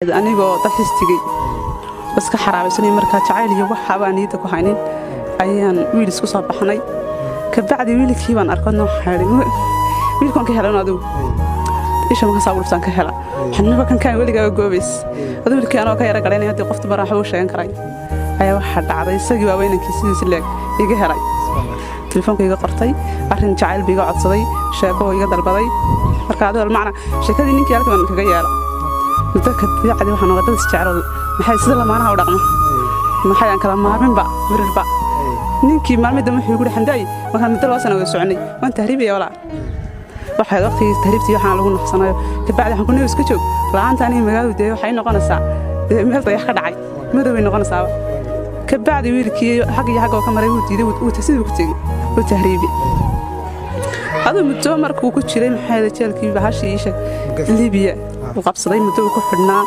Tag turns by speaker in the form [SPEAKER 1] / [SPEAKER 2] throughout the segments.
[SPEAKER 1] anigoo dalxiistigay iska xaraabaysanay markaa jacayl iyo wax baan niyada ku haynin ayaan wiil isku soo baxnay ka bacdi wiilkii baan arkadno xaarin wiilkan ka helan adigu isha ma soo wursan ka hela xanaba kan weliga goobays adigu wiilkii anoo ka yara galeen hadii qofta baraha uu sheegan karay ayaa waxa dhacday isagii waa weynankii sidiis leeg iga helay telefonkayga qortay arrin jacayl biga codsaday sheeko iga dalbaday marka adigu macna sheekadii ninkii halkan kaga yeelo dadka biyacdi waxaan wadada isjecel maxay sida lamaanaha u dhaqmo maxay aan kala maarminba mirirba ninkii maalmada wuxuu igu dhaxanday waxaan mid loo sano soconay waan tahriibay wala waxa waqti tahriibtii waxaan lagu naxsanayo ka bacdi waxaan ku neeyo iska joog laanta aniga magaalada waxay noqonaysaa meel dayax ka dhacay madaway noqonaysaa ka bacdi wiilkii xaq iyo xaq oo ka maray uu diiday uu tasidii ku tagay uu tahriibi هذا متومر كوكو تشري محل تلكي بهاشيشة ليبيا وقبصدي متومر كحنا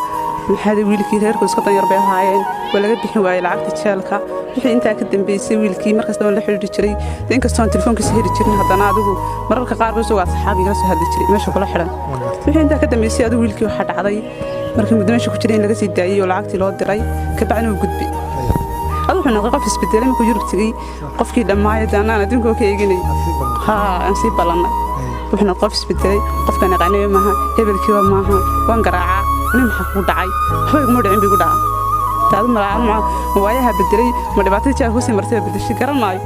[SPEAKER 1] محل ويلكي هيركو سقطن يربي هاين ولا قد حواي العقد تشالكا وحين أنت أكدم بيسي ويلكي مركز دون لحول تشري لين كستون تلفون كسهير تشري هذا نادو مرة كقارب سوى صحابي جالس هذا تشري ماشي كل حرام وحين أنت أكدم بيسي هذا ويلكي وحد عضي مركز مدمش كتشرين لقى سيداي ولا عقد لود دري كبعنو وجود بي هذا حنا قف سبتلي ما كجرب تجي قف كده ما يدانا نديم كوكي يجيني ها نسيب بالنا وحنا قف سبتلي قف كان قاني معها هبل كيوا معها وانقرعة ونم حقود عاي حوي مودعين بيقول عا تعال مع وياها بدري ما دبعتي تجاه حسين مرتبة بدري كرام ماي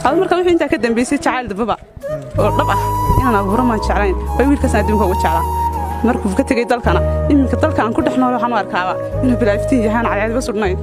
[SPEAKER 1] هذا مركب وحين تأكد بيسي تعال دبابا وربع أنا بورا ما تشعرين ويقول كسر ديم هو تشعر مركب كتجي دلكنا إنك دلكنا كل إحنا ولا حنوار كعبة إنه بلافتي جهان على عيد بس ورناي